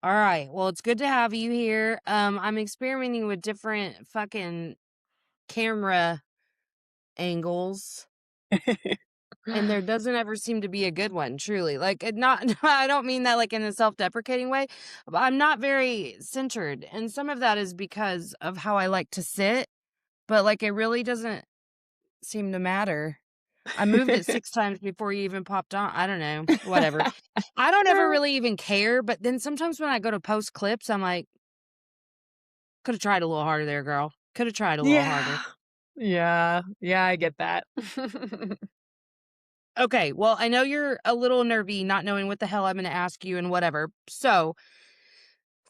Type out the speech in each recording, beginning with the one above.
All right. Well, it's good to have you here. I'm experimenting with different fucking camera angles, and there doesn't ever seem to be a good one, truly. Like, not, I don't mean that like in a self deprecating way, but I'm not very centered. And some of that is because of how I like to sit, but like it really doesn't seem to matter. I moved it 6 times before you even popped on. I don't know, whatever. I don't ever really even care, but then sometimes when I go to post clips, I'm like, "Coulda tried a little harder there, girl. Coulda tried a little harder." Yeah. Yeah. Yeah, I get that. Okay, well, I know you're a little nervy not knowing what the hell I'm gonna ask you and whatever. So,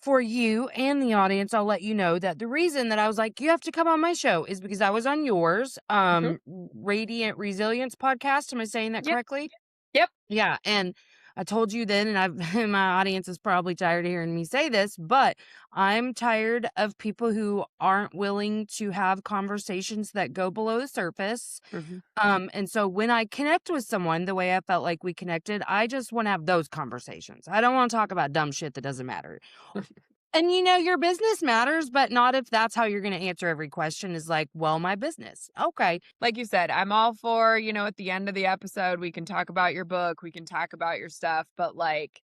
for you and the audience, I'll let you know that the reason that I was like, "You have to come on my show," is because I was on yours, Mhm. Radiant Resilience podcast. Am I saying that Yep. correctly? Yep. Yeah, and I told you then, and I've my audience is probably tired of hearing me say this, but I'm tired of people who aren't willing to have conversations that go below the surface. Mhm. And so when I connect with someone the way I felt like we connected, I just want to have those conversations. I don't want to talk about dumb shit that doesn't matter. And your business matters, but not if that's how you're going to answer every question is like, well, my business. Okay. Like you said, I'm all for, at the end of the episode, we can talk about your book, we can talk about your stuff, but like,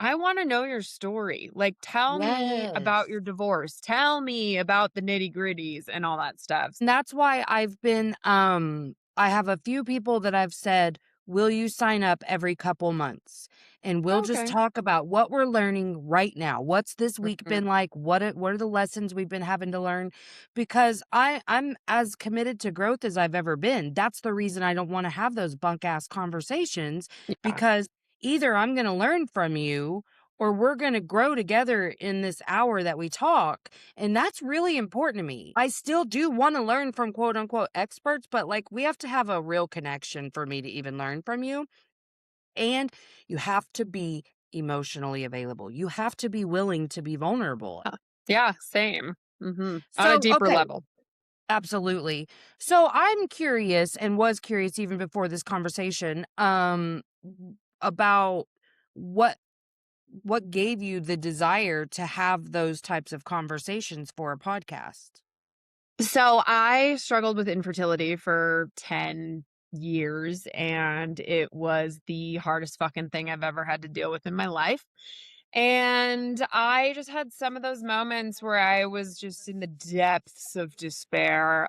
I want to know your story. Like, tell me about Yes. your divorce. Tell me about the nitty gritties and all that stuff. And that's why I've been I have a few people that I've said, "Will you sign up every couple months? And we'll just Okay. talk about what we're learning right now. What's this week Mhm. been like? What are the lessons we've been having to learn?" Because I'm as committed to growth as I've ever been. That's the reason I don't want to have those bunk ass conversations Yeah. because either I'm going to learn from you or we're going to grow together in this hour that we talk, and that's really important to me. I still do want to learn from quote unquote experts, but like we have to have a real connection for me to even learn from you. And you have to be emotionally available. You have to be willing to be vulnerable. Yeah, same. On a So, deeper okay, level. absolutely. So I'm curious and was curious even before this conversation about what what gave you the desire to have those types of conversations for a podcast? So I struggled with infertility for 10 years and it was the hardest fucking thing I've ever had to deal with in my life. And I just had some of those moments where I was just in the depths of despair,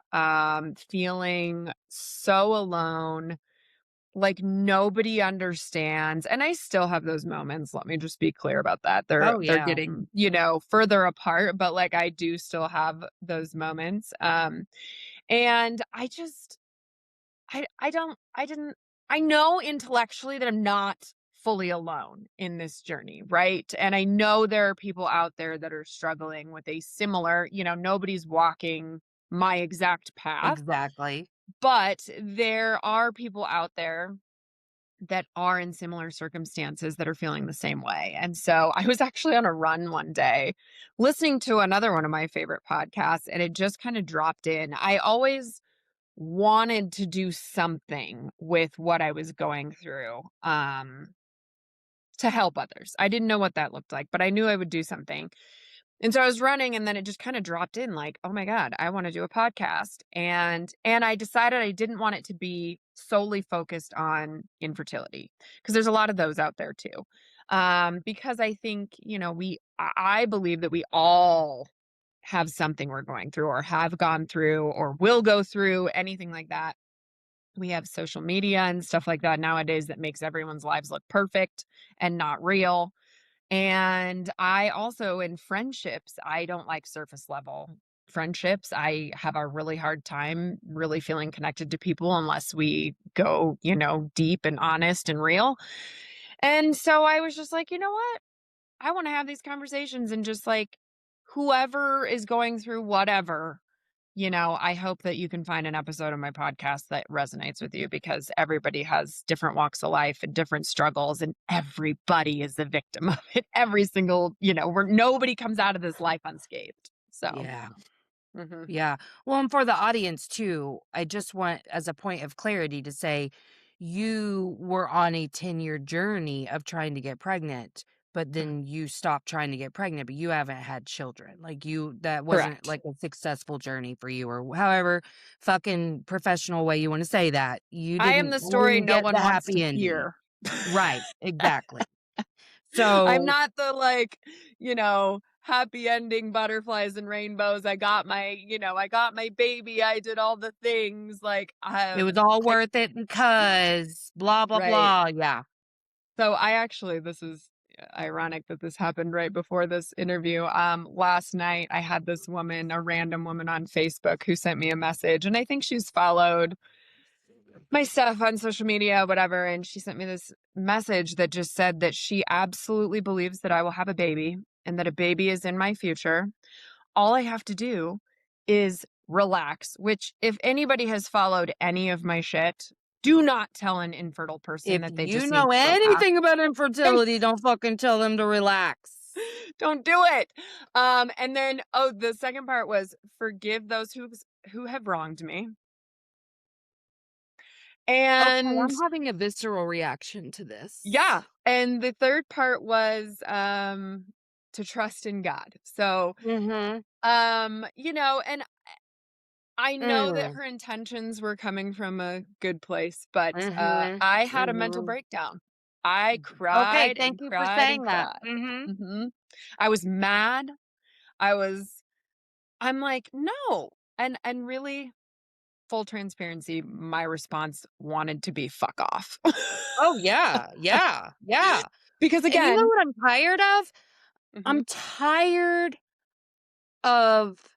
feeling so alone, like nobody understands. And I still have those moments. Let me just be clear about that. Oh They're yeah. getting, further apart, but like I do still have those moments. And I didn't I know intellectually that I'm not fully alone in this journey, right? And I know there are people out there that are struggling with a similar, nobody's walking my exact path, Exactly. but there are people out there that are in similar circumstances that are feeling the same way. And so I was actually on a run one day listening to another one of my favorite podcasts and it just kind of dropped in. I always wanted to do something with what I was going through, to help others. I didn't know what that looked like, but I knew I would do something. And so I was running and then it just kind of dropped in like, "Oh my god, I want to do a podcast." And I decided I didn't want it to be solely focused on infertility because there's a lot of those out there too. Because I think, I believe that we all have something we're going through or have gone through or will go through, anything like that. We have social media and stuff like that nowadays that makes everyone's lives look perfect and not real. And I also, in friendships, I don't like surface level friendships. I have a really hard time really feeling connected to people unless we go, deep and honest and real. And so I was just like, you know what? I want to have these conversations and just like whoever is going through whatever, I hope that you can find an episode of my podcast that resonates with you because everybody has different walks of life and different struggles, and everybody is the victim of it. Every single, where nobody comes out of this life unscathed. So, Yeah. mhm. Yeah. Well, and for the audience too, I just want, as a point of clarity, to say you were on a 10-year journey of trying to get pregnant, but then you stopped trying to get pregnant, but you haven't had children. Like that wasn't Correct. like a successful journey for you, or however fucking professional way you want to say that. You I am didn't the story no get one the wants to happy ending. hear. Right, exactly. I'm So not the happy ending butterflies and rainbows. I got my baby. I did all the things. Like it was all I worth it because blah blah right. blah. Yeah. So this is ironic that this happened right before this interview. Last night I had this woman, a random woman on Facebook who sent me a message, and I think she's followed my stuff on social media, whatever. And she sent me this message that just said that she absolutely believes that I will have a baby and that a baby is in my future. All I have to do is relax, which, if anybody has followed any of my shit, do not tell an infertile person If that they you just need know to relax. anything about infertility, don't fucking tell them to relax. Don't do it. And then, the second part was forgive those who have wronged me. Okay, And I'm having a visceral reaction to yeah, this. and the third part was, to trust in God. So, Mhm. and I know that Mm. her intentions were coming from a good place, but, Mhm. I had a mental Mhm. breakdown. I Okay, cried and thank you for cried and saying that. cried. Mhm. Mhm. I was mad. I'm like, "No." And really, full transparency, my response wanted to be "fuck off." Oh, yeah, yeah, yeah. Because And you know again what I'm tired of? mhm, I'm tired of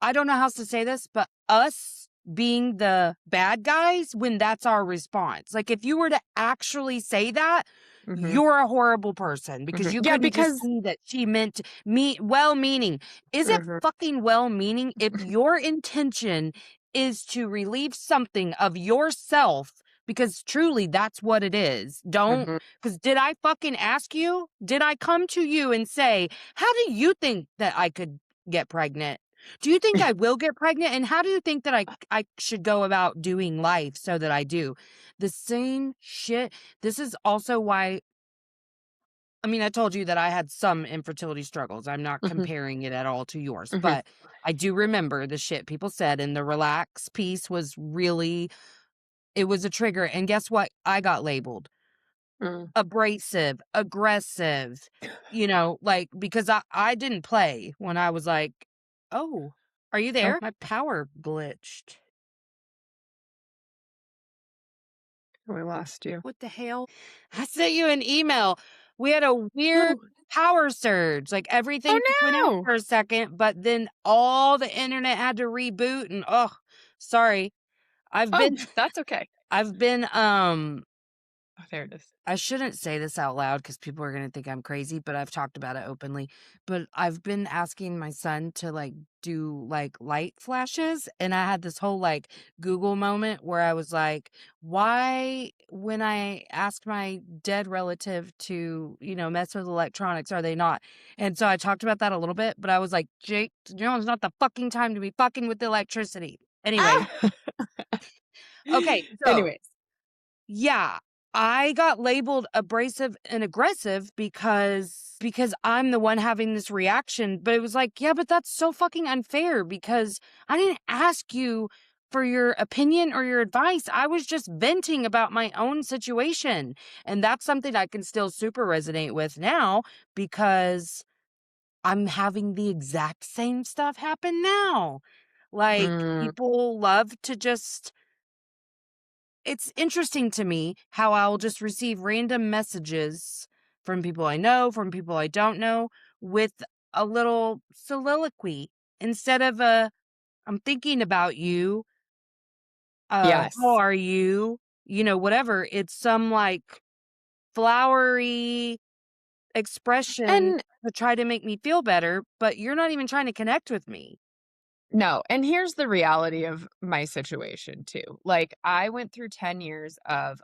I don't know how else to say this, but us being the bad guys when that's our response. Like, if you were to actually say that, mhm, you're a horrible person because mhm. you Yeah, couldn't just because see that she meant me well meaning. Is it mhm, fucking well meaning if your intention is to relieve something of yourself? Because truly, that's what it is. Don't, mhm. because did I fucking ask you? Did I come to you and say, how do you think that I could get pregnant? Do you think I will get pregnant? And how do you think that I should go about doing life so that I do? The same shit. This is also why I mean, I told you that I had some infertility struggles. I'm not Mhm, comparing it at all to yours, mhm, but I do remember the shit people said, and the relax piece was really it was a trigger. And guess what? I got labeled mm. abrasive, aggressive, like because I didn't play when I was like, "Oh, are you Oh, there? My power glitched." we lost you. What the hell? I sent you an email. We had a weird Oh, power surge. Like everything just went out no! for a second, but then all the internet had to reboot and oh, sorry. I've Oh, been that's okay. I've been Oh, there it is. I shouldn't say this out loud because people are going to think I'm crazy, but I've talked about it openly. But I've been asking my son to like do like light flashes. And I had this whole like Google moment where I was like, why, when I asked my dead relative to, mess with electronics, are they not? And so I talked about that a little bit, but I was like, Jake, it's not the fucking time to be fucking with electricity. Anyway, Ah! okay. So Anyways. yeah, I got labeled abrasive and aggressive because I'm the one having this reaction, but it was like, yeah, but that's so fucking unfair because I didn't ask you for your opinion or your advice. I was just venting about my own situation. And that's something I can still super resonate with now because I'm having the exact same stuff happen now. Like Mm, people love to just it's interesting to me how I'll just receive random messages from people I know, from people I don't know, with a little soliloquy instead of I'm thinking about you, how yes. are you, whatever. It's some like flowery expression And to try to make me feel better, but you're not even trying to connect with me. no, and here's the reality of my situation too. Like, I went through 10 years of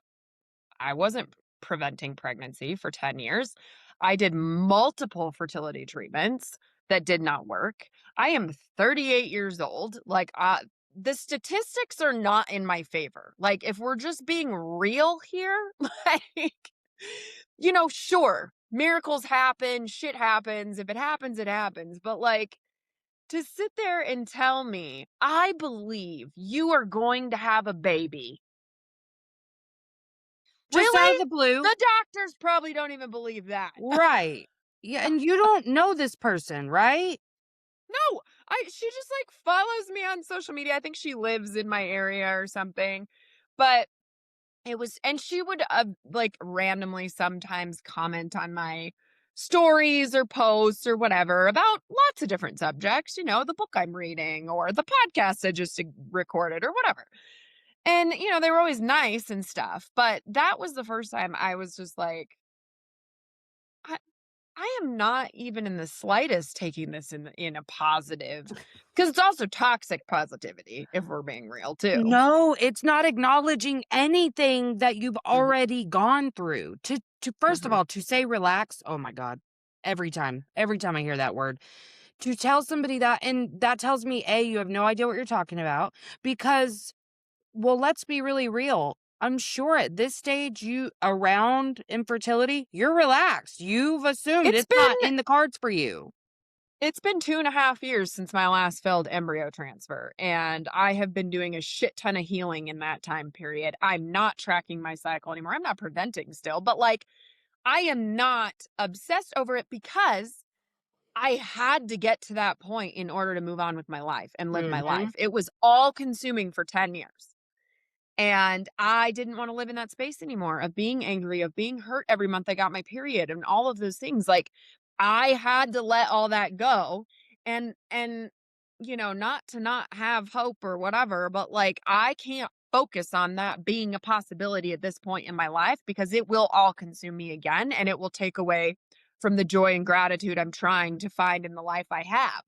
I wasn't preventing pregnancy for 10 years. I did multiple fertility treatments that did not work. I am 38 years old. Like, the statistics are not in my favor. Like, if we're just being real here, like, Sure, miracles happen, shit happens. If it happens, it happens. But like, to sit there and tell me, I believe you are going to have a baby. Just out of Really? the blue. The doctors probably don't even believe that. Right. Yeah, and you don't know this person, right? No, she just like follows me on social media. I think she lives in my area or something. But and she would like randomly sometimes comment on my stories or posts or whatever about lots of different subjects, the book I'm reading or the podcast I just recorded or whatever. And, they were always nice and stuff. But that was the first time I was just like, I, I am not even in the slightest taking this in a positive, because it's also toxic positivity, if we're being real too. No, it's not acknowledging anything that you've Mhm, already gone through. To first of mhm, all, to say relax, oh my god. Every time I hear that word, to tell somebody that, and that tells me A, you have no idea what you're talking about, because well, let's be really real. I'm sure at this stage you around infertility, you're relaxed. You've assumed It's it's been not in the cards for you. It's been 2.5 years since my last failed embryo transfer, and I have been doing a shit ton of healing in that time period. I'm not tracking my cycle anymore. I'm not preventing still, but like, I am not obsessed over it because I had to get to that point in order to move on with my life and live my life. Mhm. It was all consuming for 10 years. And I didn't wanna live in that space anymore of being angry, of being hurt every month I got my period, and all of those things. Like, I had to let all that go, and not to not have hope or whatever, but, like, I can't focus on that being a possibility at this point in my life, because it will all consume me again, and it will take away from the joy and gratitude I'm trying to find in the life I have.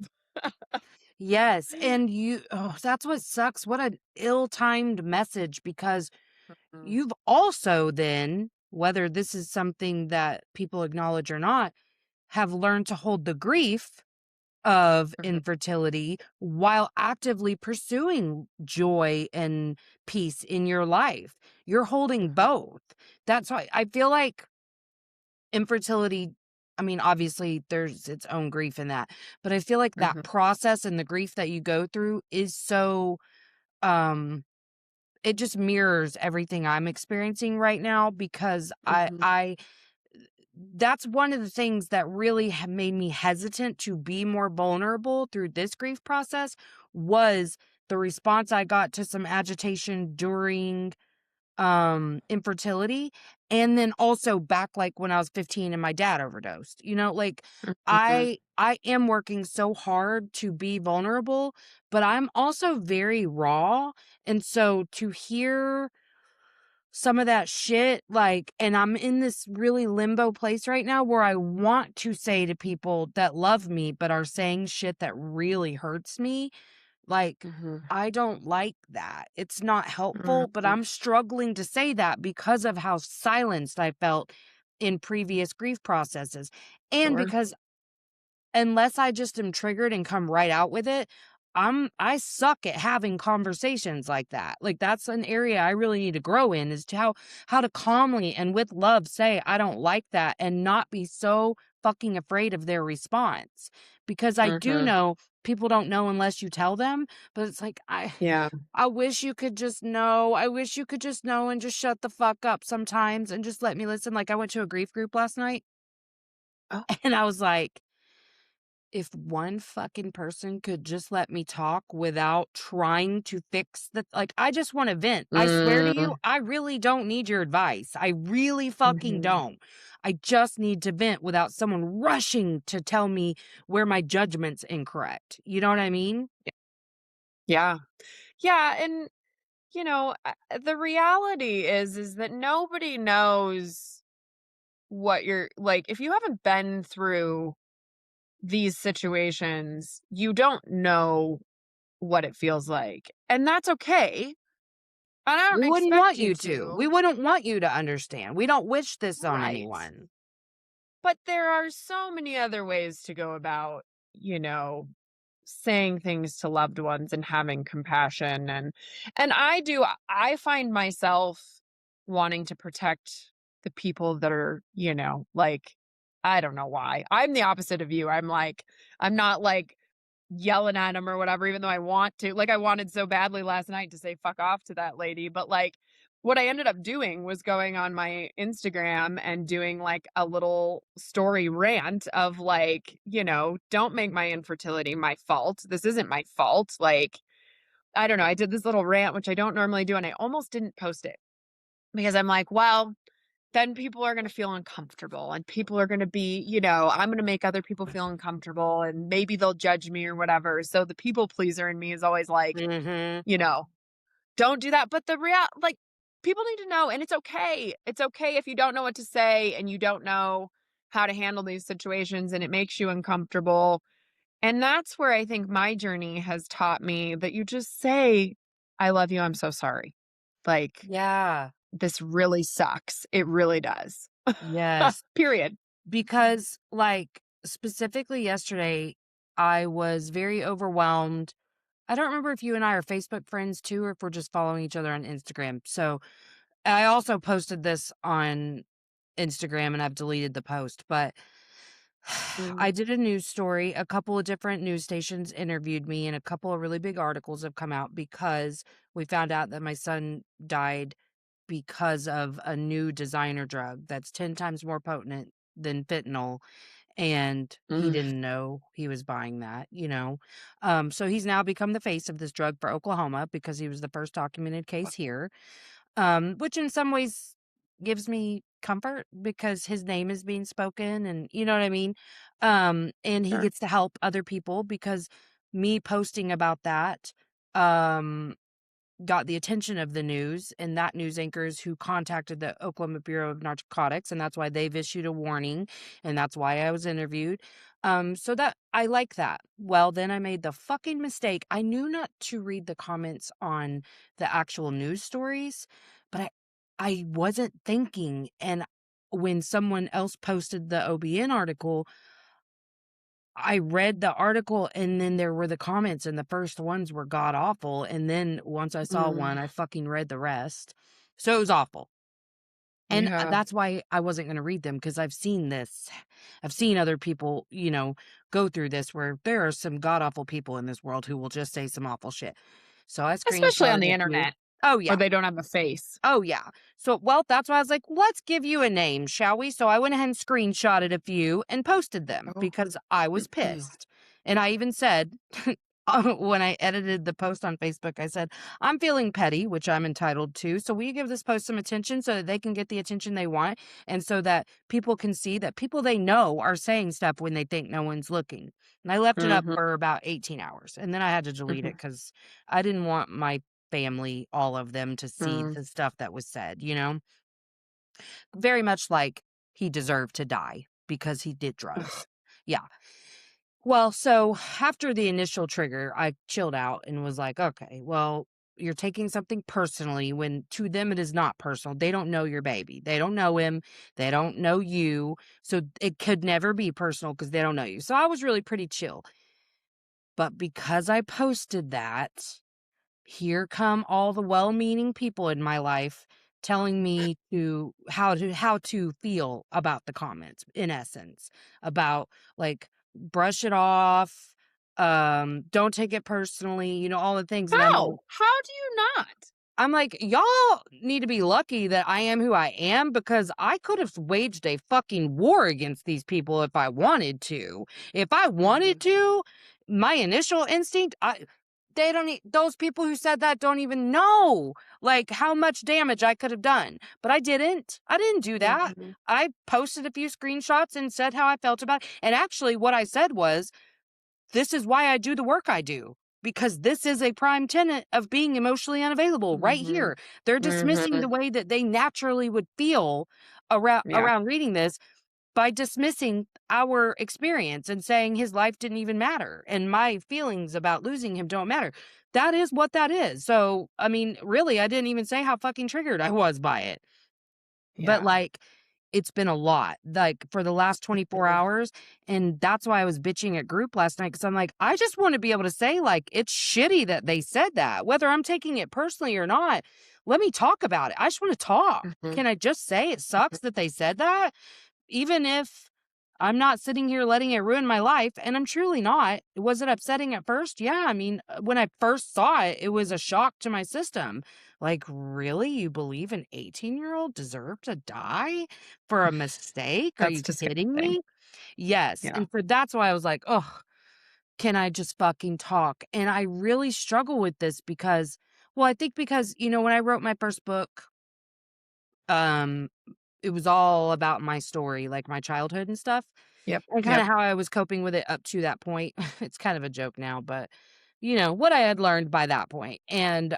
Yes, and that's what sucks. What an ill-timed message, because Mhm, you've also then, whether this is something that people acknowledge or not, have learned to hold the grief of mhm, infertility while actively pursuing joy and peace in your life. You're holding mhm, both. That's why I feel like infertility, I mean, obviously there's its own grief in that, but I feel like that mhm, process and the grief that you go through is so um it just mirrors everything I'm experiencing right now, because mhm, I that's one of the things that really made me hesitant to be more vulnerable through this grief process, was the response I got to some agitation during infertility, and then also back like when I was 15 and my dad overdosed. Like mhm, I am working so hard to be vulnerable, but I'm also very raw, and so to hear some of that shit, like, and I'm in this really limbo place right now where I want to say to people that love me but are saying shit that really hurts me, like, mhm, I don't like that. It's not helpful, but mhm. I'm struggling to say that because of how silenced I felt in previous grief processes. And Sure. because unless I just am triggered and come right out with it, I suck at having conversations like that. Like, that's an area I really need to grow in, is to how to calmly and with love say I don't like that and not be so fucking afraid of their response. Because I do Mhm. know people don't know unless you tell them, but it's like Yeah. I wish you could just know. I wish you could just know and just shut the fuck up sometimes and just let me listen. Like, I went to a grief group last night Oh. and I was like, if one fucking person could just let me talk without trying to fix like, I just want to vent. I swear to you, Mm. I really don't need your advice. I really fucking Mhm. don't. I just need to vent without someone rushing to tell me where my judgment's incorrect. You know what I mean? Yeah. Yeah, and, the reality is that nobody knows what you're like, if you haven't been through these situations, you don't know what it feels like, and that's okay, and I don't We wouldn't want expect you you to. We to. wouldn't want you to understand. We don't wish this on Right. anyone. But there are so many other ways to go about, you know, saying things to loved ones and having compassion, and I find myself wanting to protect the people that are, like, I don't know why. I'm the opposite of you. I'm not like yelling at him or whatever, even though I want to. Like, I wanted so badly last night to say fuck off to that lady. But like, what I ended up doing was going on my Instagram and doing like a little story rant of like, don't make my infertility my fault. This isn't my fault. Like, I don't know. I did this little rant, which I don't normally do. And I almost didn't post it because I'm like, well, then people are going to feel uncomfortable and people are going to be, I'm going to make other people feel uncomfortable and maybe they'll judge me or whatever. So the people pleaser in me is always like, Mhm. you know, don't do that. But like, people need to know, and it's okay. It's okay if you don't know what to say and you don't know how to handle these situations and it makes you uncomfortable. And that's where I think my journey has taught me that you just say, I love you. I'm so sorry. Like, Yeah. this really sucks. It really does. Yes. Period. Because, like, specifically yesterday, I was very overwhelmed. I don't remember if you and I are Facebook friends too, or if we're just following each other on Instagram. So I also posted this on Instagram and I've deleted the post, but I Mhm. did a news story. A couple of different news stations interviewed me, and a couple of really big articles have come out because we found out that my son died because of a new designer drug that's 10 times more potent than fentanyl, and he Mm. didn't know he was buying that. So he's now become the face of this drug for Oklahoma because he was the first documented case here, which in some ways gives me comfort because his name is being spoken, and you know what I mean? And he Sure. gets to help other people because me posting about that, um, got the attention of the news and that news anchors who contacted the Oklahoma Bureau of Narcotics, and that's why they've issued a warning, and that's why I was interviewed. So that I like that. Well, then I made the fucking mistake. I knew not to read the comments on the actual news stories, but I wasn't thinking, and when someone else posted the OBN article, I read the article and then there were the comments and the first ones were god awful, and then once I saw one, Mm. I fucking read the rest. So it was awful. And Yeah. that's why I wasn't gonna read them because I've seen this. I've seen other people, go through this where there are some god awful people in this world who will just say some awful shit. So I Especially on screenshotted the a few. internet Oh, where yeah. they don't have a face. Oh, yeah. So, well, that's why I was like, let's give you a name, shall we? So I went ahead and screenshotted a few and posted them Oh. because I was pissed. And I even said, when I edited the post on Facebook, I said, I'm feeling petty, which I'm entitled to. So will you give this post some attention so that they can get the attention they want and so that people can see that people they know are saying stuff when they think no one's looking. And I left it up Mhm. for about 18 hours and then I had to delete it Mhm. because I didn't want my family, all of them, to see Mm. the stuff that was said. Very much like he deserved to die because he did Ugh. drugs. Yeah. Well, so after the initial trigger, I chilled out and was like, okay, well, you're taking something personally when to them it is not personal. They don't know your baby. They don't know him. They don't know you. So it could never be personal because they don't know you. So I was really pretty chill. But because I posted that, here come all the well-meaning people in my life telling me how to feel about the comments, in essence, about like brush it off, don't take it personally, all the things. And How? How do you not? I'm like, y'all need to be lucky that I am who I am because I could have waged a fucking war against these people if I wanted to. If I wanted Mhm. to, my initial instinct, they don't those people who said that don't even know like how much damage I could have done. But I didn't. I didn't do that. Mhm. I posted a few screenshots and said how I felt about it. And actually what I said was, this is why I do the work I do, because this is a prime tenet of being emotionally unavailable right Mhm. here. They're dismissing the Mhm. way that they naturally would feel around Yeah. around reading this by dismissing our experience and saying his life didn't even matter and my feelings about losing him don't matter. That is what that is. So, I mean, really, I didn't even say how fucking triggered I was by it. But Yeah. like it's been a lot, like, for the last 24 Mhm. hours, and that's why I was bitching at group last night because 'cause I'm like, "I just wanna be able to say, like, it's shitty that they said that, whether I'm taking it personally or not, let me talk about it. I just wanna talk. Mhm. Can I just say it Mhm. sucks that they said that?" Even if I'm not sitting here letting it ruin my life, and I'm truly not. Was it upsetting at first? Yeah, I mean, when I first saw it, it was a shock to my system. Like, really? You believe an 18-year-old deserved to die for a mistake? Are That's you kidding disgusting. me? Yes, Yeah. and so that's why I was like, "Oh, can I just fucking talk?" And I really struggle with this because well, I think because, when I wrote my first book, um, it was all about my story, like my childhood and stuff. Yep. And kinda Yep. how I was coping with it up to that point. It's kind of a joke now, but, what I had learned by that point. And,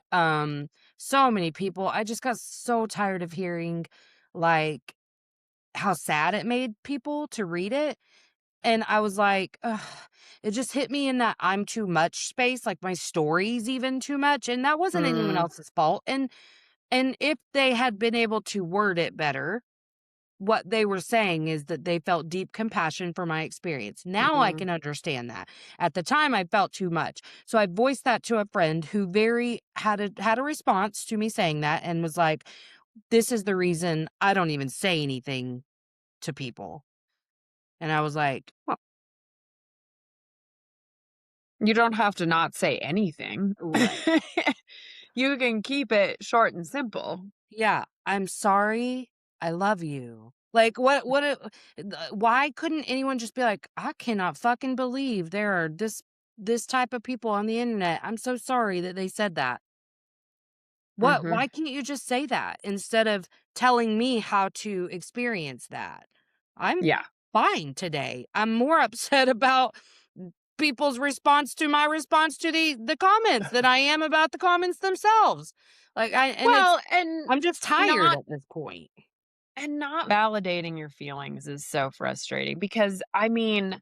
so many people I just got so tired of hearing, like, how sad it made people to read it, and I was like, "Ugh," it just hit me in that I'm too much space, like, my story's even too much, and that wasn't anyone Mm. else's fault, and if they had been able to word it better what they were saying is that they felt deep compassion for my experience. Now I Mhm. can understand that. At the time I felt too much. So I voiced that to a friend who very had a response to me saying that and was like, "This is the reason I don't even say anything to people." And I was like, Well, you don't have to not say anything. "Right. You can keep it short and simple. Yeah, I'm sorry. I love you." Like why couldn't anyone just be like, "I cannot fucking believe there are this type of people on the internet. I'm so sorry that they said that." Mhm. Why can't you just say that instead of telling me how to experience that? I'm Yeah. fine today. I'm more upset about people's response to my response to the comments than I am about the comments themselves. Like I and it's Well, and I'm just tired not at this point. not validating your feelings is so frustrating because, I mean,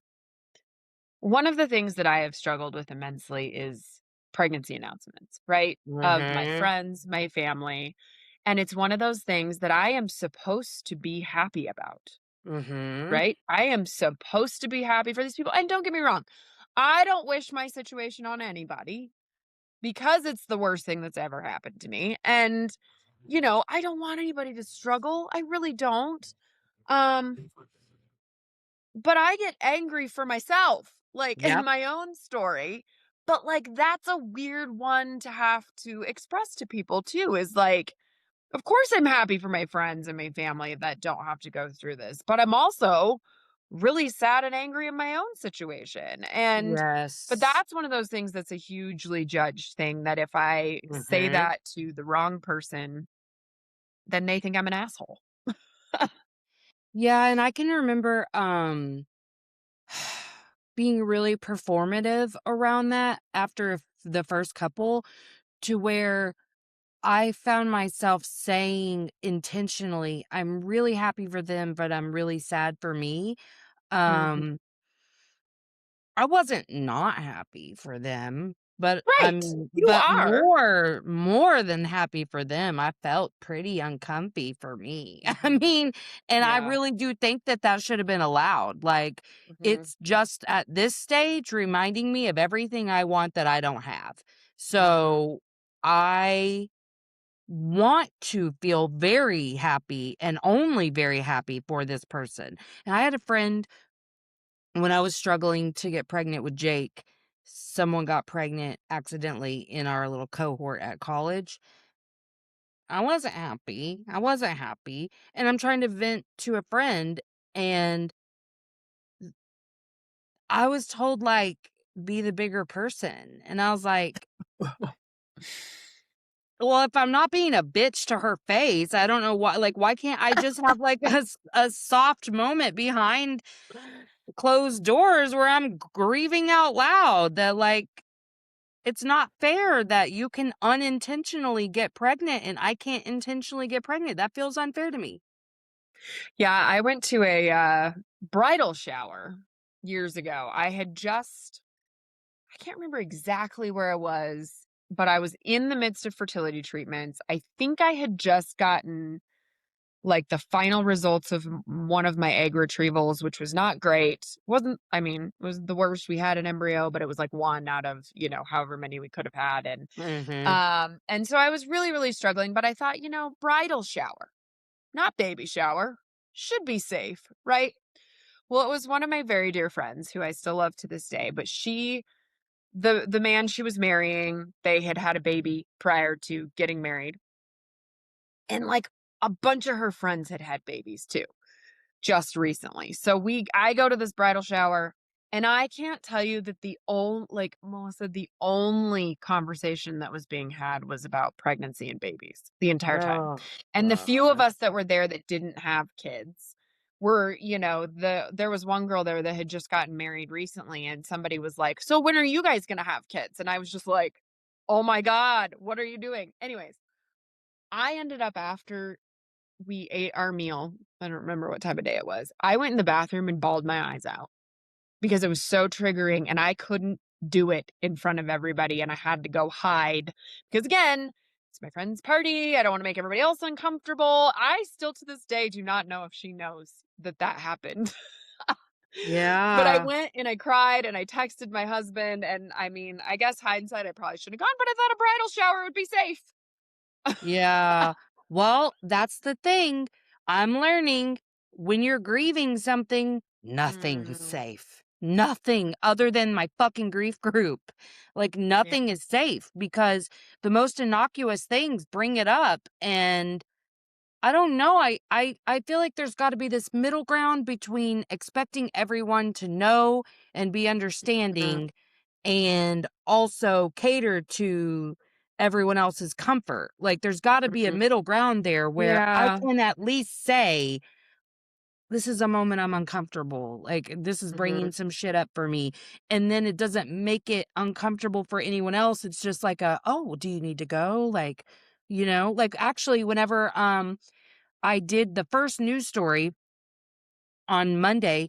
one of the things that I have struggled with immensely is pregnancy announcements, right? Of my Mhm. friends, my family, and it's one of those things that I am supposed to be happy about, Mhm. right? I am supposed to be happy for these people, and don't get me wrong, I don't wish my situation on anybody because it's the worst thing that's ever happened to me, and, I don't want anybody to struggle, I really don't, um, but I get angry for myself, like, in Yep. my own story, but, like, that's a weird one to have to express to people too, is like, of course I'm happy for my friends and my family that don't have to go through this, but I'm also really sad and angry in my own situation, but Yes. that's one of those things that's a hugely judged thing that if I say Mhm. that to the wrong person, then they think I'm an asshole. Yeah, and I can remember being really performative around that after the first couple to where I found myself saying intentionally, "I'm really happy for them, but I'm really sad for me." Mhm. Um, I wasn't not happy for them, but Right. I'm You but are. more than happy for them. I felt pretty uncomfy for me. I Mhm. mean, and I Yeah. really do think that that should have been allowed. Like, Mhm. it's just at this stage reminding me of everything I want that I don't have. Mhm. So, I want to feel very happy and only very happy for this person. And I had a friend when I was struggling to get pregnant with Jake, someone got pregnant accidentally in our little cohort at college. I wasn't happy. I wasn't happy. And I'm trying to vent to a friend and I was told like be the bigger person. And I was like, well, if I'm not being a bitch to her face, I don't know why like why can't I just have like a soft moment behind closed doors where I'm grieving out loud that like it's not fair that you can unintentionally get pregnant and I can't intentionally get pregnant. That feels unfair to me. Yeah, I went to a, bridal shower years ago. I can't remember exactly where I was, but I was in the midst of fertility treatments. I think I had just gotten like, the final results of one of my egg retrievals, which was not great. Wasn't I mean, it was the worst. We had an embryo, but it was, like, 1 out of, however many we could have had, Mhm. and so I was really, really struggling, but I thought, bridal shower, not baby shower, should be safe, right? Well, it was one of my very dear friends who I still love to this day, but the man she was marrying, they had had a baby prior to getting married, and, like, a bunch of her friends had had babies too, just recently. So I go to this bridal shower, and I can't tell you that Melissa, the only conversation that was being had was about pregnancy and babies the entire time. Oh And the few of god. us that were there that didn't have kids were, there was one girl there that had just gotten married recently, and somebody was like, "So when are you guys gonna have kids?" And I was just like, "Oh my God, what are you doing?" Anyways, I ended up after we ate our meal, I don't remember what time of day it was. I went in the bathroom and bawled my eyes out because it was so triggering and I couldn't do it in front of everybody and I had to go hide because again, it's my friend's party. I don't want to make everybody else uncomfortable. I still to this day do not know if she knows that that happened. But I Yeah. went and I cried and I texted my husband and I mean, I guess hindsight I probably should have gone, but I thought a bridal shower would be safe. Yeah. Well, that's the thing. I'm learning when you're grieving something, nothing's Mm, safe. Nothing other than my fucking grief group. Like yeah. nothing is safe because the most innocuous things bring it up and I don't know. I feel like there's got to be this middle ground between expecting everyone to know and be Mm, understanding and also cater to everyone else's comfort. Like there's got to be a mm. middle ground there where I Yeah. can at least say this is a moment I'm uncomfortable. Like this is Mhm. bringing some shit up for me. And then it doesn't make it uncomfortable for anyone else. It's just like oh, do you need to go? Like, like actually whenever I did the first news story on Monday.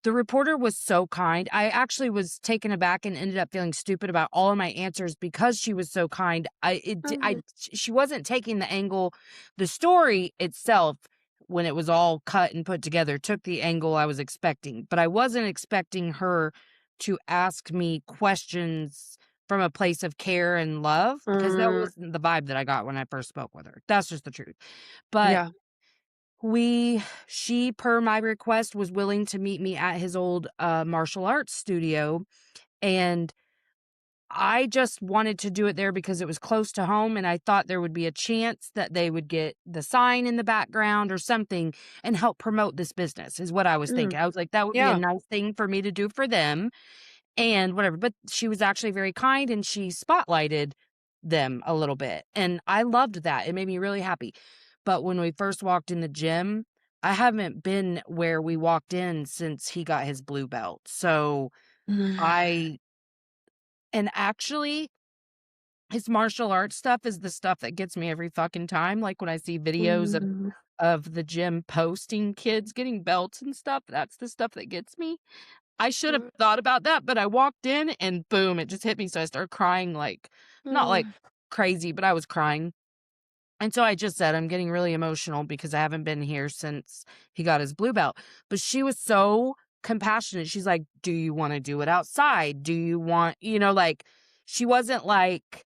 The reporter was so kind. I actually was taken aback and ended up feeling stupid about all of my answers because she was so kind. Mhm. She wasn't taking the angle. The story itself, when it was all cut and put together, took the angle I was expecting, but I wasn't expecting her to ask me questions from a place of care and love because that Mm, wasn't the vibe that I got when I first spoke with her. That's just the truth. But yeah. she, per my request, was willing to meet me at his old, martial arts studio, and I just wanted to do it there because it was close to home, and I thought there would be a chance that they would get the sign in the background or something and help promote this business, is what I was Mm, thinking. I was like, "That would be a yeah. nice thing for me to do for them," and whatever, but she was actually very kind and she spotlighted them a little bit, and I loved that, it made me really happy, but when we first walked in the gym, I haven't been where we walked in since he got his blue belt, so I and actually, his martial arts stuff is the stuff that gets me every fucking time, like, when I see videos Mm, of the gym posting kids getting belts and stuff, that's the stuff that gets me. I should have mm, thought about that, but I walked in and boom, it just hit me, so I started crying, like not like mm, crazy, but I was crying. And so I just said, "I'm getting really emotional because I haven't been here since he got his blue belt." But she was so compassionate. She's like, "Do you wanna do it outside? Do you want" like, she wasn't like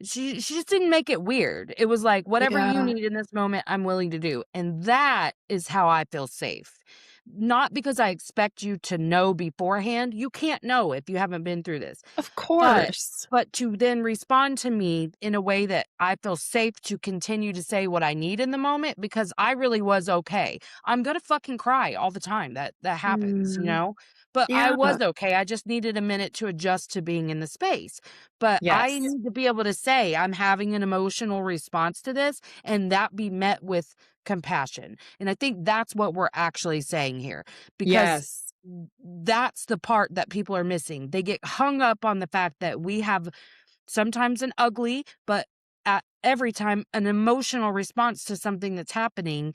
she just didn't make it weird. It was like, "Whatever you yeah. need in this moment, I'm willing to do." And that is how I feel safe. Not because I expect you to know beforehand. You can't know if you haven't been through this. Of But course. to then respond to me in a way that I feel safe to continue to say what I need in the moment because I really was okay. I'm gonna fucking cry all the time. That happens, Mm, But I yeah. was okay. I just needed a minute to adjust to being in the space. But I Yes. need to be able to say I'm having an emotional response to this and that be met with compassion. And I think that's what we're actually saying here because Yes. that's the part that people are missing. They get hung up on the fact that we have sometimes an ugly, but at every time an emotional response to something that's happening.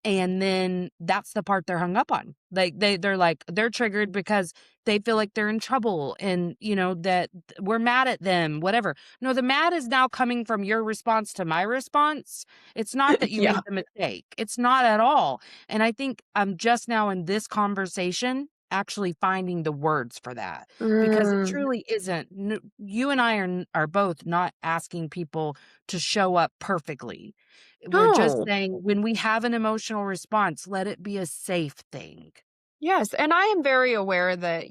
And then that's the part they're hung up on. Like, they're like, they're triggered because they feel like they're in trouble and, that we're mad at them, whatever. No, the mad is now coming from your response to my response. It's not that you Yeah. made the mistake. It's not at all. And I think I'm just now in this conversation actually finding the words for that, because it Mm. truly isn't. You and I are both not asking people to show up perfectly. We're just No. saying when we have an emotional response, let it be a safe thing. Yes, and I am very aware that,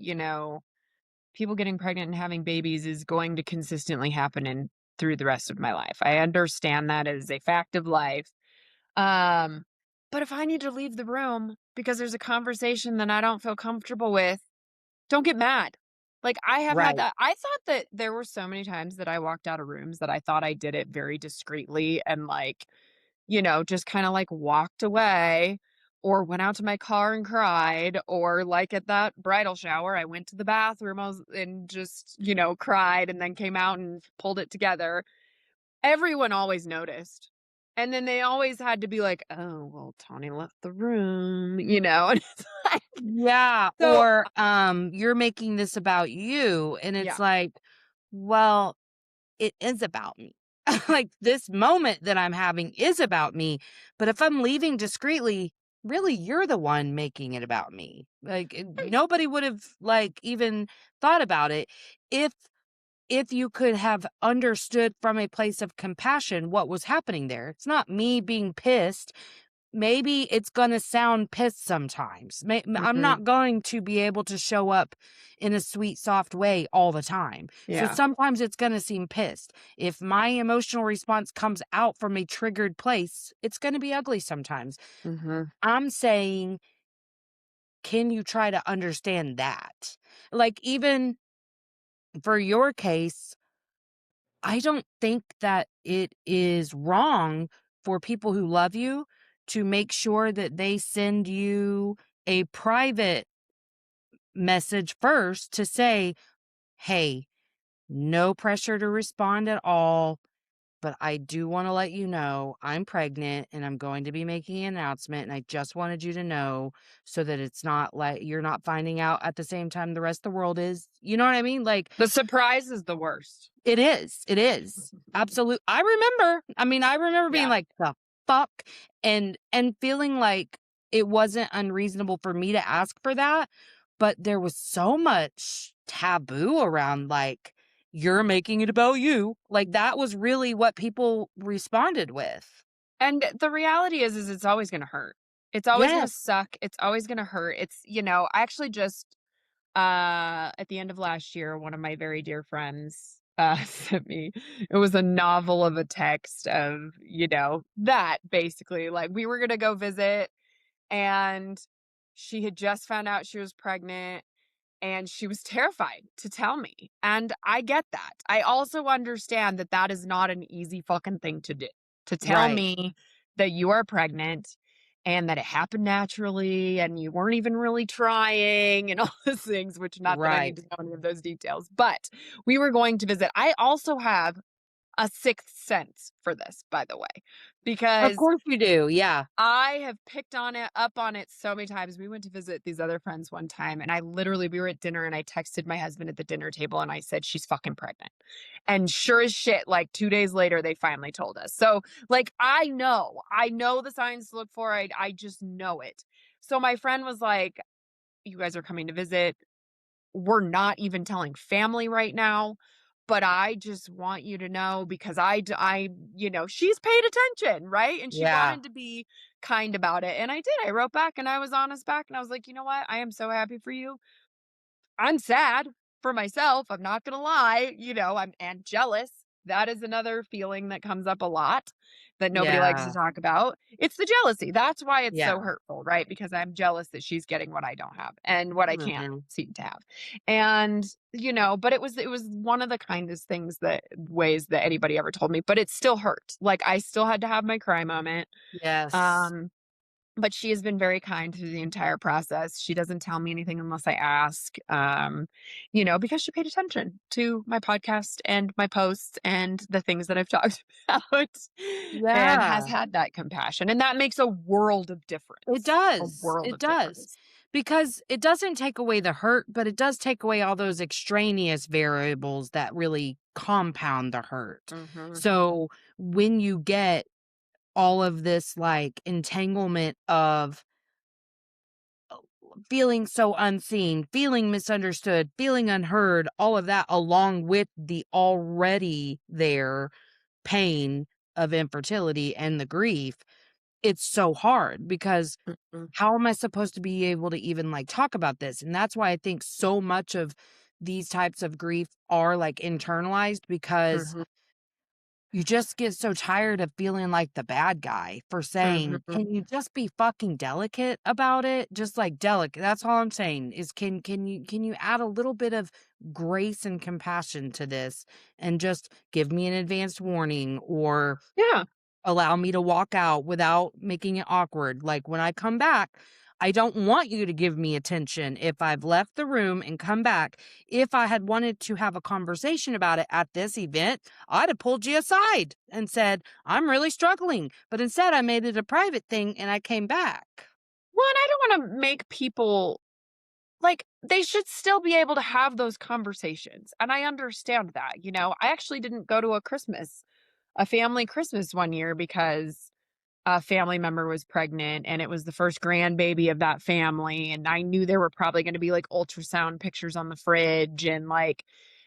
people getting pregnant and having babies is going to consistently happen in through the rest of my life. I understand that as a fact of life. Um, but if I need to leave the room because there's a conversation that I don't feel comfortable with, don't get mad. Like, I have had Right. that. I thought that there were so many times that I walked out of rooms that I thought I did it very discreetly and, like, just kinda, like, walked away or went out to my car and cried, or, like, at that bridal shower, I went to the bathroom, and just, cried and then came out and pulled it together. Everyone always noticed. And then they always had to be like, "Oh, well, Tawny left the room," and it's like Yeah, so or, you're making this about you, and it's yeah. like, well, it is about me. Like, this moment that I'm having is about me, but if I'm leaving discreetly, really, you're the one making it about me. Like, nobody would have, like, even thought about it if you could have understood from a place of compassion what was happening there. It's not me being pissed. Maybe it's gonna sound pissed sometimes. I'm Mhm. not going to be able to show up in a sweet, soft way all the time. So Yeah. sometimes it's gonna seem pissed. If my emotional response comes out from a triggered place, it's gonna be ugly sometimes. Mhm. I'm saying, can you try to understand that? Like, even for your case, I don't think that it is wrong for people who love you to make sure that they send you a private message first to say, "Hey, no pressure to respond at all, but I do want to let you know I'm pregnant and I'm going to be making an announcement. And I just wanted you to know so that it's not like you're not finding out at the same time the rest of the world is." You know what I mean? Like, The surprise is the worst. it is, it is. I remember being Yeah. like, "The fuck?" And feeling like it wasn't unreasonable for me to ask for that, but there was so much taboo around, like, "You're making it about you." Like, that was really what people responded with. And the reality is it's always gonna hurt. It's always gonna Yes. suck. It's always gonna hurt. I actually just, at the end of last year, one of my very dear friends, sent me it was a novel of a text of, that basically, like, we were gonna go visit, and she had just found out she was pregnant, and she was terrified to tell me, and I get that. I also understand that that is not an easy fucking thing to do, to tell Right, me that you are pregnant and that it happened naturally and you weren't even really trying and all those things, which not that I need right. to know any of those details, but we were going to visit. I also have a sixth sense for this, by the way, Of because course you do, yeah. I have picked on it, up on it so many times. We went to visit these other friends one time, and we were at dinner, and I texted my husband at the dinner table, and I said, "She's fucking pregnant." And sure as shit, like 2 days later, they finally told us. So, like, I know the signs to look for. I just know it. So my friend was like, "You guys are coming to visit. We're not even telling family right now, but I just want you to know because she's paid attention, right? And she Yeah, wanted to be kind about it. And I did. I wrote back and I was honest back and I was like, you know what? I am so happy for you. I'm sad for myself. I'm not going to lie. I'm and jealous. That is another feeling that comes up a lot that nobody likes to yeah, talk about. It's the jealousy. That's why it's so yeah. hurtful, right? Because I'm jealous that she's getting what I don't have and what I can't Mhm. seem to have. And, but it was one of the kindest ways that anybody ever told me, but it still hurt. Like I still had to have my cry moment. Yes. Um but she has been very kind through the entire process. She doesn't tell me anything unless I ask, because she paid attention to my podcast and my posts and the things that I've talked about and has Yeah. had that compassion. And that makes a world of It difference. A does, world it of does. difference. Because it doesn't take away the hurt, but it does take away all those extraneous variables that really compound the hurt. Mhm. So, when you get all of this, like, entanglement of feeling so unseen, feeling misunderstood, feeling unheard, all of that along with the already there pain of infertility and the grief, it's so hard because Mhm. how am I supposed to be able to even, like, talk about this? And that's why I think so much of these types of grief are, like, internalized because Mhm. you just get so tired of feeling like the bad guy for saying, Mhm. "Can you just be fucking delicate about it?" Just, like, delicate, that's all I'm saying is can you add a little bit of grace and compassion to this and just give me an advanced warning or Yeah. allow me to walk out without making it awkward. Like, when I come back, I don't want you to give me attention if I've left the room and come back. If I had wanted to have a conversation about it at this event, I'd have pulled you aside and said, "I'm really struggling." But instead, I made it a private thing and I came back. Well, and I don't wanna make people like, they should still be able to have those conversations, and I understand that, I actually didn't go to a family Christmas one year because a family member was pregnant, and it was the first grandbaby of that family, and I knew there were probably gonna be, like, ultrasound pictures on the fridge and, like,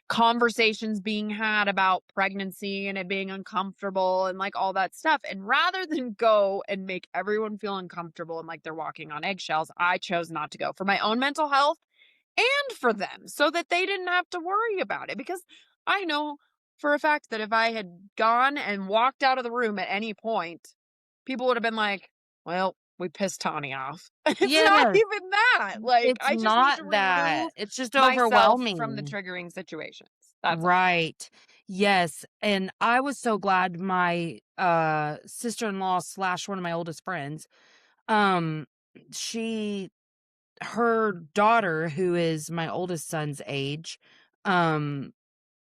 conversations being had about pregnancy and it being uncomfortable and, like, all that stuff, and rather than go and make everyone feel uncomfortable and like they're walking on eggshells, I chose not to go for my own mental health and for them so that they didn't have to worry about it, because I know for a fact that if I had gone and walked out of the room at any point, people would have been like, "Well, we pissed Tawny off." It's not Yes, even that. Like, it's I just need not to remove that. It's just myself from the overwhelming. triggering situations. That's all. Right. Yes, and I was so glad my, sister-in-law slash one of my oldest friends, um, she her daughter, who is my oldest son's age, um,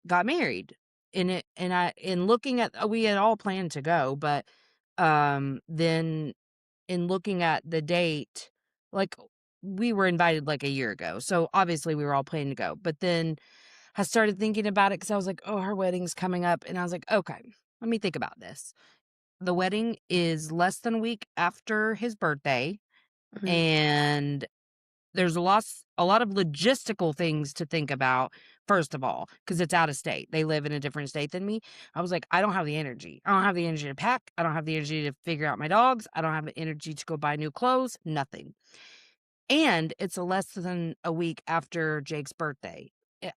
got married. In looking at we had all planned to go, but, then in looking at the date, like, we were invited, like, a year ago, so obviously we were all planning to go, but then I started thinking about it because I was like, "Oh, her wedding's coming up," and I was like, "Okay, let me think about this." The wedding is less than a week after his birthday, Mhm. and there's a lot of logistical things to think about, first of all, because it's out of state. They live in a different state than me. I was like, "I don't have the energy. I don't have the energy to pack. I don't have the energy to figure out my dogs. I don't have the energy to go buy new clothes, nothing." And it's a less than a week after Jake's birthday.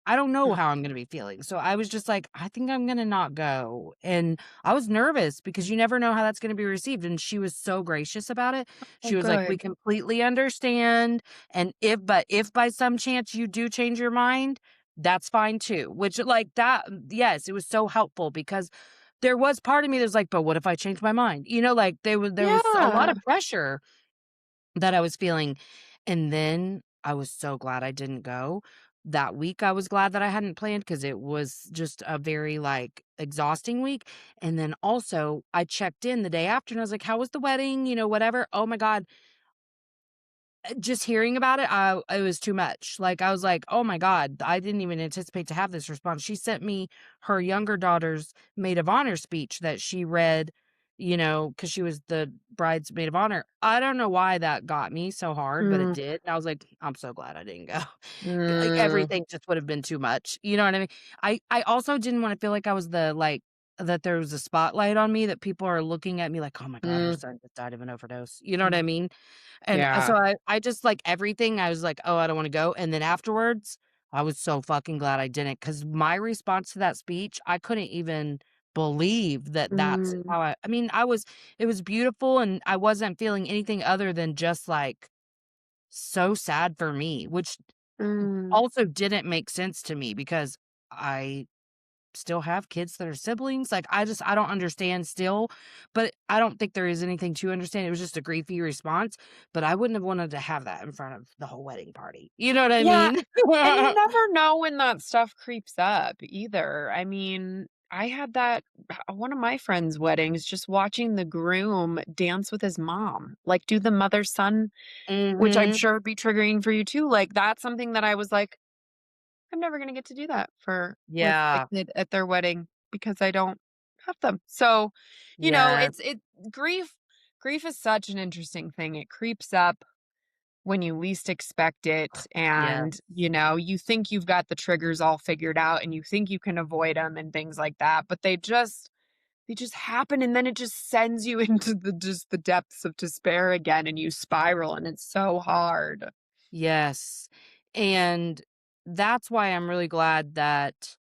I don't know Mm. how I'm gonna be feeling, so I was just like, "I think I'm gonna not go," and I was nervous because you never know how that's gonna be received, and she was so gracious about it. Oh, She was like, "We good. completely understand, and if by some chance you do change your mind, that's fine too," which, like, that yes, it was so helpful because there was part of me that was like, "But what if I change my mind?" Like, there was a lot Yeah. of pressure that I was feeling, and then I was so glad I didn't go. That week, I was glad that I hadn't planned because it was just a very, like, exhausting week, and then also, I checked in the day after, and I was like, "How was the wedding?" Whatever. Oh my god, just hearing about it, it was too much. Like, I was like, "Oh my god, I didn't even anticipate to have this response." She sent me her younger daughter's maid of honor speech that she read, because she was the bride's maid of honor. I don't know why that got me so hard, but it Mm. did, and I was like, "I'm so glad I didn't go." Like, Mm. everything just would have been too much, you know what I mean? I also didn't wanna feel like I was that there was a spotlight on me, that people are looking at me like, "Oh my god, her Mm. son just died of an overdose." You know what I Mm. mean? And, Yeah. so I just like everything, I was like, "Oh, I don't wanna go," and then afterwards, I was so fucking glad I didn't, not because my response to that speech, I couldn't even believe that that's Mm. how I mean, it was beautiful, and I wasn't feeling anything other than just, like, so sad for me, which Mm. also didn't make sense to me because I still have kids that are siblings. Like, I don't understand still, but I don't think there is anything to understand. It was just a griefy response, but I wouldn't have wanted to have that in front of the whole wedding party. You know what I Yeah, mean? and you never know when that stuff creeps up either. I mean, I had that at one of my friends' weddings, just watching the groom dance with his mom, like, do the mother-son, which I'm Mhm. sure would be triggering for you too. Like, that's something that I was like, "I'm never gonna get to do that for with a Yeah. kid at their wedding because I don't have them." So, Yeah. it's grief grief is such an interesting thing. It creeps up when you least expect it, Yeah. and you think you've got the triggers all figured out and you think you can avoid them and things like that, but they just happen, and then it just sends you into the depths of despair again, and you spiral, and it's so hard. Yes. And that's why I'm really glad that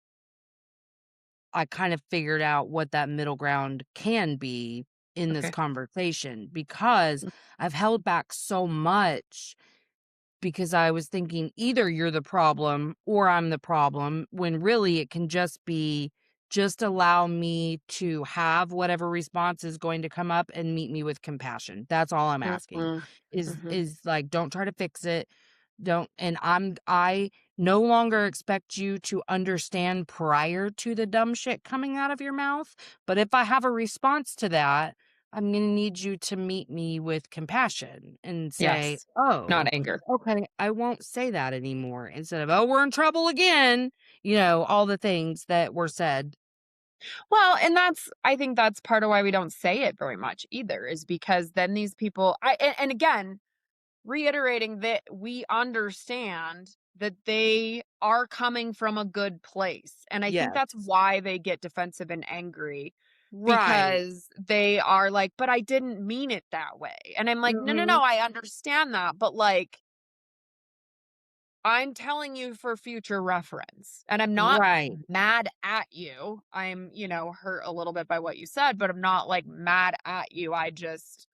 I kind of figured out what that middle ground can be in this Okay. conversation, because I've held back so much, because I was thinking either you're the problem or I'm the problem, when really it can just be, just allow me to have whatever response is going to come up and meet me with compassion. That's all I'm asking. Mhm. Mhm. Is like, don't try to fix it. Don't, and I no longer expect you to understand prior to the dumb shit coming out of your mouth, but if I have a response to that, I'm going to need you to meet me with compassion and say, Yes. Not "Oh, anger. okay, I won't say that anymore," instead of, "Oh, we're in trouble again." All the things that were said. Well, and I think that's part of why we don't say it very much either, is because then these people and again, reiterating that we understand that they are coming from a good place. And I think Yes. that's why they get defensive and angry, Right. because they are like, but I didn't mean it that way. And I'm like, no, no, no, Mhm. I understand that. But like, I'm telling you for future reference. And I'm not Right. mad at you. I'm, hurt a little bit by what you said, but I'm not like mad at you. I just,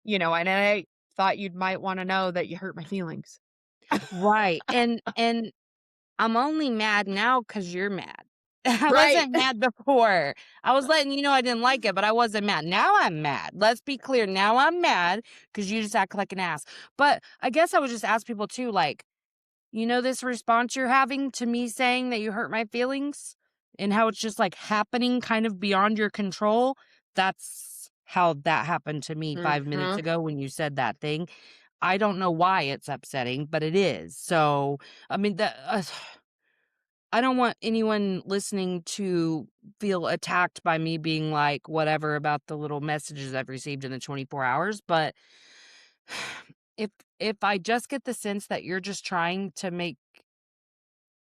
and I thought you might want to know that you hurt my feelings. Right. And I'm only mad now because 'cause you're mad. I Right. wasn't mad before. I was letting you know I didn't like it, but I wasn't mad. Now I'm mad. Let's be clear. Now I'm mad because you just act like an ass. But I guess I would just ask people too, like, this response you're having to me saying that you hurt my feelings and how it's just like happening kind of beyond your control. That's how that happened to me 5 minutes Mhm. ago when you said that thing. I don't know why it's upsetting, but it is. So, I mean, I don't want anyone listening to feel attacked by me being like whatever about the little messages I've received in the 24 hours, but if if I just get the sense that you're just trying to make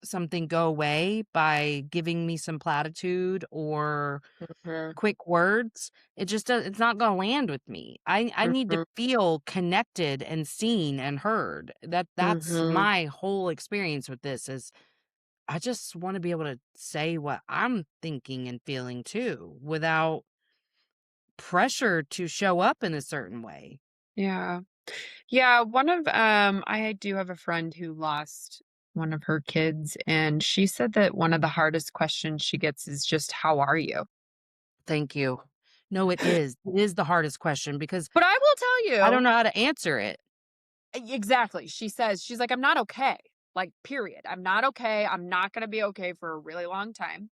something go away by giving me some platitude or Mhm. quick words, it's not gonna land with me. I need to Mhm. feel connected and seen and heard. That's Mhm. my whole experience with this is I just wanna be able to say what I'm thinking and feeling too, without pressure to show up in a certain way. Yeah. Yeah, I do have a friend who lost one of her kids, and she said that one of the hardest questions she gets is just, "How are you?" Thank you. No, it is. It is the hardest question because But I will tell I don't you know how to answer it. exactly. She's like, "I'm not okay." Like, period. "I'm not okay. I'm not gonna be okay for a really long time."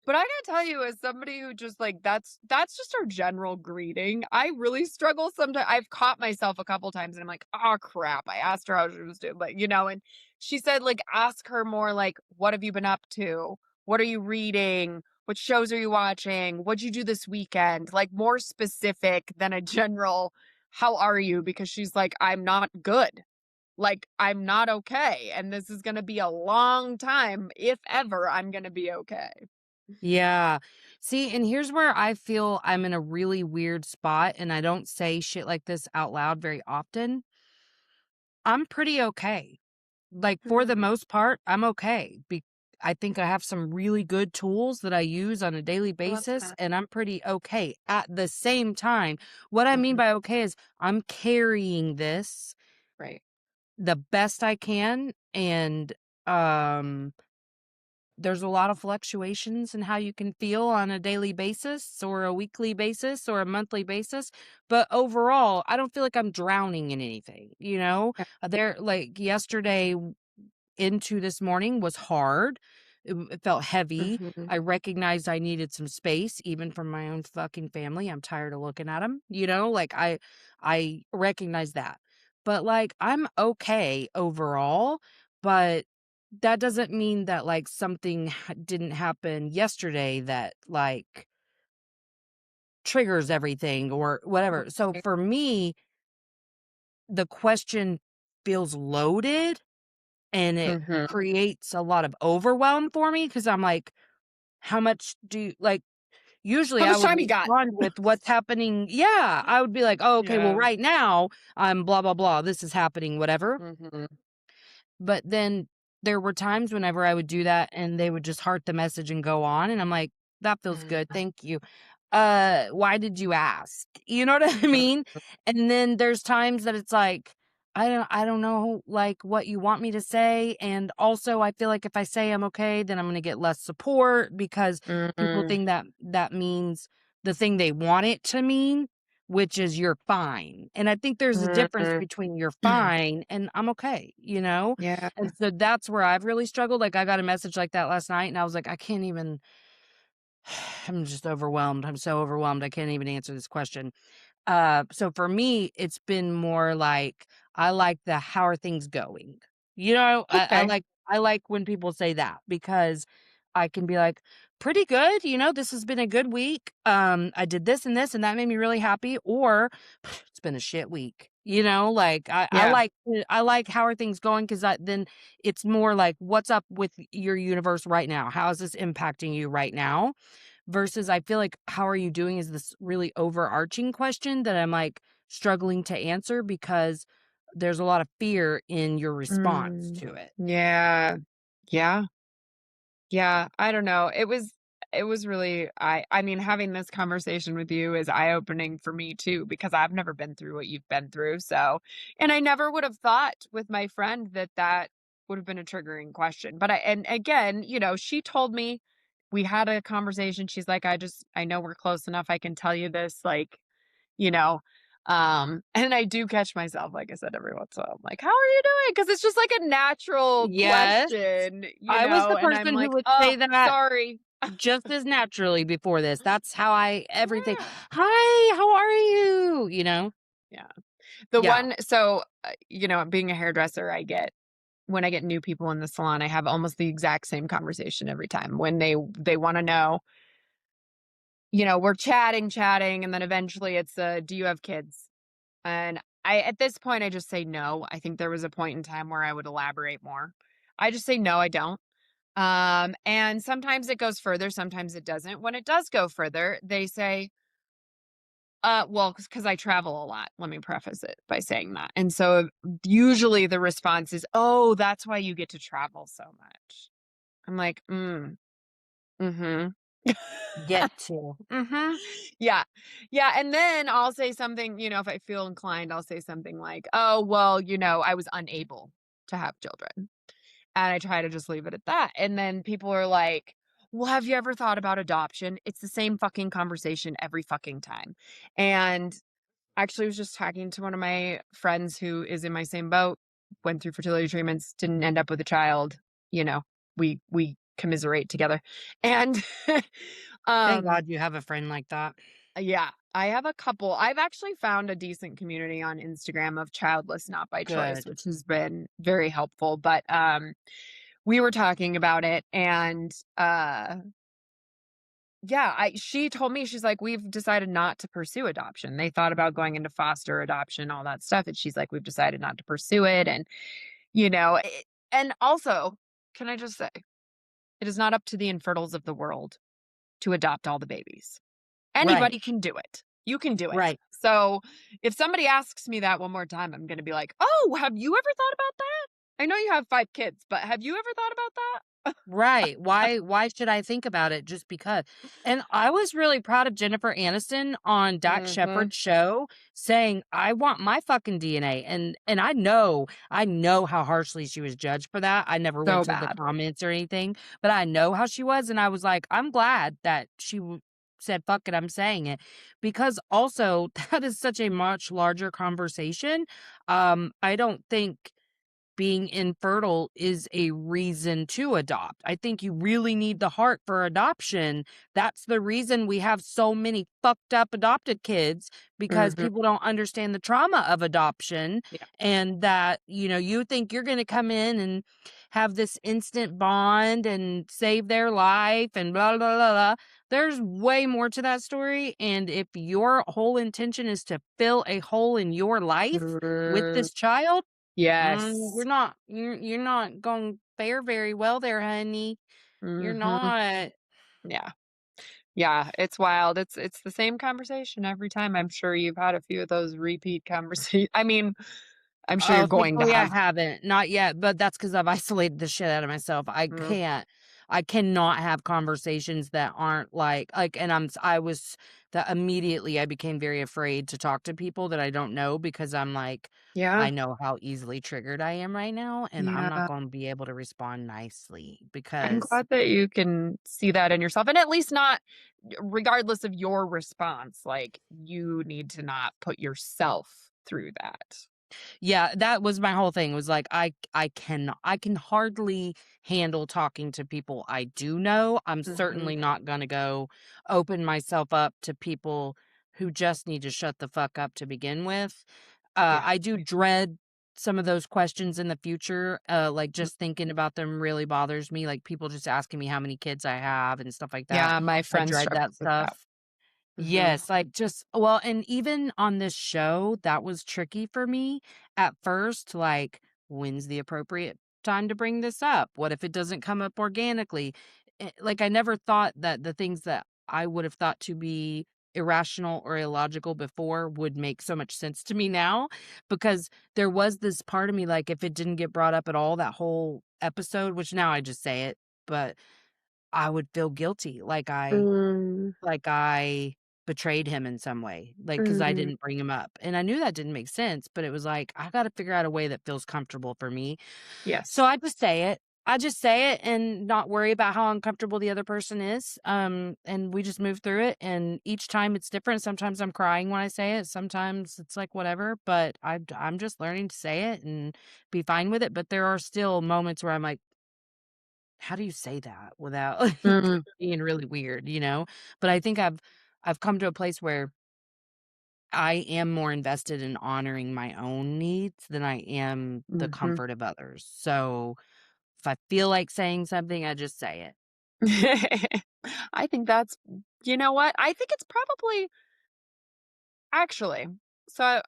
But I gotta tell you, as somebody who just like that's just our general greeting. I really struggle sometimes. I've caught myself a couple times and I'm like, oh crap. I asked her how she was doing, but and she said, like, ask her more like, what have you been up to? What are you reading? What shows are you watching? What'd you do this weekend? Like more specific than a general, how are you? Because she's like, I'm not good. Like, I'm not okay. And this is gonna be a long time, if ever I'm gonna be okay. Yeah. See, and here's where I feel I'm in a really weird spot, and I don't say shit like this out loud very often. I'm pretty okay. Like, for the Mhm. most part, I'm okay. I think I have some really good tools that I use on a daily Well, that's basis, good. and I'm pretty okay. At the same time, what I mean Mhm. by okay is I'm carrying this Right. the best I can, and um there's a lot of fluctuations in how you can feel on a daily basis or a weekly basis or a monthly basis. But overall, I don't feel like I'm drowning in anything, you know? Yeah. There, like yesterday into this morning was hard. It felt heavy. Mhm. I recognized I needed some space, even from my own fucking family. I'm tired of looking at them, you know? Like I recognize that. But like I'm okay overall, but that doesn't mean that like something didn't happen yesterday that like triggers everything or whatever. So Right. for me, the question feels loaded and it Mhm. creates a lot of overwhelm for me because I'm like, how much do you like? Usually How I much would time you got? respond with what's happening. Yeah, I would be like, oh, okay, well, Yeah. right now I'm blah, blah, blah. This is happening, whatever. Mhm. But then there were times whenever I would do that and they would just heart the message and go on. And I'm like, that feels good. Mhm. Thank you. Why did you ask? You know what I mean? And then there's times that it's like, I don't know like what you want me to say. And also I feel like if I say I'm okay, then I'm gonna get less support because people Mhm. think that that means the thing they want it to mean, which is you're fine. And I think there's a difference Mhm. between you're fine and I'm okay, you know? Yeah. And so that's where I've really struggled. Like I got a message like that last night and I was like, I can't even I'm just overwhelmed. I'm so overwhelmed. I can't even answer this question. So for me, it's been more like I like the how are things going? You know, Okay. I like when people say that because I can be like, pretty good, you know, this has been a good week. I did this and this and that made me really happy, or it's been a shit week. You know, like Yeah. I like how are things going because then it's more like what's up with your universe right now? How is this impacting you right now? Versus I feel like how are you doing is this really overarching question that I'm like struggling to answer because there's a lot of fear in your response Mm. to it. Yeah. Yeah. Yeah, I don't know. It was really I mean, having this conversation with you is eye-opening for me too because I've never been through what you've been through, so and I never would have thought with my friend that that would have been a triggering question. But I and again, she told me we had a conversation. She's like, I know we're close enough. I can tell you this you know, and I do catch myself, like I said, every once in a while. I'm like, "How are you doing?" Because it's just like a natural Yes. question, I was the and I'm person who like, would "Oh, say that sorry." just as naturally before this. That's how I everything. Yeah. Hi, how are you? You know? Yeah. The Yeah. one so, being a hairdresser, when I get new people in the salon, I have almost the exact same conversation every time when they wanna know, we're chatting, and then eventually it's, "Do you have kids?" And at this point, I just say no. I think there was a point in time where I would elaborate more. I just say, "No, I don't." And sometimes it goes further, sometimes it doesn't. When it does go further, they say, well, because I travel a lot. Let me preface it by saying that. And so usually the response is, "Oh, that's why you get to travel so much." I'm like, mm-hmm. Get to. Mhm. Yeah. Yeah. And then I'll say something, if I feel inclined, I'll say something like, "Oh, well, I was unable to have children." And I try to just leave it at that. And then people are like, "Well, have you ever thought about adoption?" It's the same fucking conversation every fucking time. And actually, I was just talking to one of my friends who is in my same boat, went through fertility treatments, didn't end up with a child. You know, we commiserate together. And Thank um God you have a friend like that. yeah, I have a couple. I've actually found a decent community on Instagram of childless not by choice, Good. which has been very helpful. But we were talking about it and yeah, I she told me she's like we've decided not to pursue adoption. They thought about going into foster adoption, all that stuff, and she's like we've decided not to pursue it and and also, can I just say, it is not up to the infertiles of the world to adopt all the babies. Right. Anybody can do it. You can do it. Right. So, if somebody asks me that one more time, I'm gonna be like, "Oh, have you ever thought about that?" I know you have 5 kids, but have you ever thought about that? Right. Why should I think about it just because? And I was really proud of Jennifer Aniston on Dax Mhm. Shepard's show saying, "I want my fucking DNA." And I know how harshly she was judged for that. I never went So to the bad. comments or anything, but I know how she was and I was like, "I'm glad that said fuck it, I'm saying it." Because also that is such a much larger conversation. I don't think being infertile is a reason to adopt. I think you really need the heart for adoption. That's the reason we have so many fucked up adopted kids because Mhm. people don't understand the trauma of adoption Yeah. and that, you think you're going to come in and have this instant bond and save their life and blah, blah, blah, blah. There's way more to that story. And if your whole intention is to fill a hole in your life with Mm. this child, we're Yes. not you're not going fare very well there, honey. You're Mhm. not. Yeah. Yeah, it's wild. It's the same conversation every time. I'm sure you've had a few of those repeat conversations. I mean, I'm sure you're Oh, going to thankfully I have. haven't. Not yet, but that's because 'cause I've isolated the shit out of myself. Mm. I cannot have conversations that aren't like and I was that immediately I became very afraid to talk to people that I don't know because I'm like, Yeah. I know how easily triggered I am right now, and I'm not Yeah. gonna be able to respond nicely I'm because glad that you can see that in yourself and at least not regardless of your response, like, you need to not put yourself through that. yeah, that was my whole thing was like I can hardly handle talking to people I do know. I'm Mhm. certainly not going to go open myself up to people who just need to shut the fuck up to begin with. Yeah. I do dread some of those questions in the future. Like Mm. just thinking about them really bothers me. Like people just asking me how many kids I have and stuff like that. Yeah, my I friend dread that struggles with that. stuff. Mhm. Yes, like, just well, and even on this show, that was tricky for me at first, like, when's the appropriate time to bring this up? What if it doesn't come up organically? Like, I never thought that the things that I would have thought to be irrational or illogical before would make so much sense to me now, because there was this part of me, like, if it didn't get brought up at all, that whole episode, which now I just say it, but I would feel guilty, Mm, like I betrayed him in some way, like because I mhm. didn't bring him up, and I knew that didn't make sense, but it was like, I gotta figure out a way that feels comfortable for me. So Yes. I just say it. I just say it and not worry about how uncomfortable the other person is, and we just move through it, and each time it's different. Sometimes I'm crying when I say it, sometimes it's like, whatever, but I'm just learning to say it and be fine with it, but there are still moments where I'm like, how do you say that without, like, Mm, being really weird, you know? But I think I've come to a place where I am more invested in honoring my own needs than I am the mhm. comfort of others. So, if I feel like saying something, I just say it. I think that's you know what? I think it's probably actually, so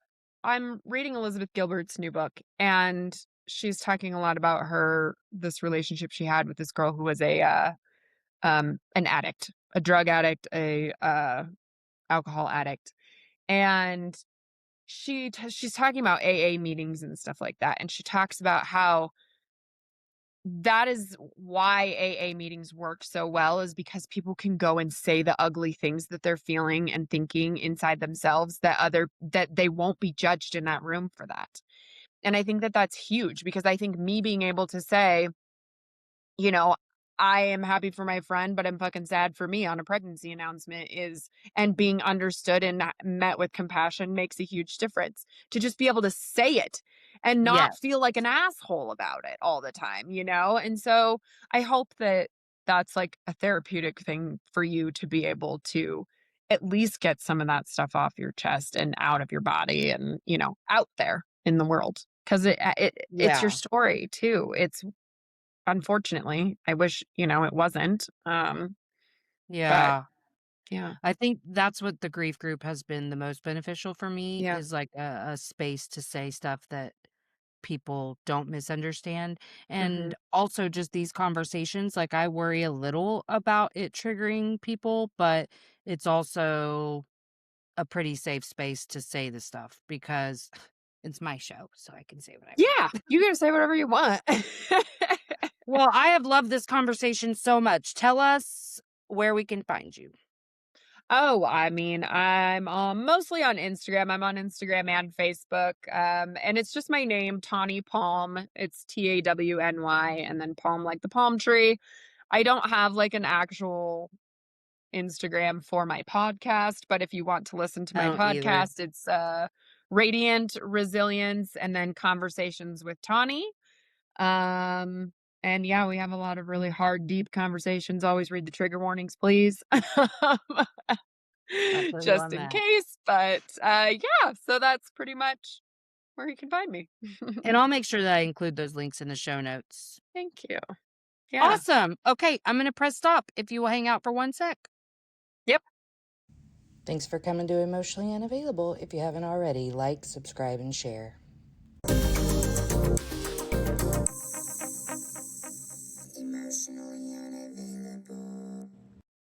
I'm reading Elizabeth Gilbert's new book, and she's talking a lot about her this relationship she had with this girl who was an addict, a drug addict, alcohol addict, and she's talking about AA meetings and stuff like that, and she talks about how that is why AA meetings work so well is because people can go and say the ugly things that they're feeling and thinking inside themselves that they won't be judged in that room for that. And I think that that's huge because I think me being able to say, you know, I am happy for my friend, but I'm fucking sad for me on a pregnancy announcement is and being understood and met with compassion makes a huge difference. To just be able to say it and not Yes. feel like an asshole about it all the time, you know? And so I hope that that's like a therapeutic thing for you to be able to at least get some of that stuff off your chest and out of your body and, out there in the world. Cause it's your Yeah. story too. It's unfortunately, I wish, it wasn't, but Yeah. yeah, I think that's what the grief group has been the most beneficial for me yeah, is like a space to say stuff that people don't misunderstand. mhm, And also just these conversations, like I worry a little about it triggering people, but it's also a pretty safe space to say the stuff because It's my show, so I can say what I Yeah, you gotta say whatever you want. Well, I have loved this conversation so much. Tell us where we can find you. Oh, I mean, I'm mostly on Instagram. I'm on Instagram and Facebook. And it's just my name, Tawny Palm. It's Tawny, and then palm like the palm tree. I don't have like an actual Instagram for my podcast, but if you want to listen to I my don't either. podcast, it's Radiant Resilience and then Conversations with Tawny. Um and yeah, we have a lot of really hard, deep conversations. Always read the trigger warnings, please. I feel you Just on in that. case. But yeah, so that's pretty much where you can find me. And I'll make sure that I include those links in the show notes. Thank you. Yeah. Awesome. Okay, I'm going to press stop if you will hang out for 1 sec. Yep. Thanks for coming to Emotionally Unavailable. If you haven't already, like, subscribe, and share.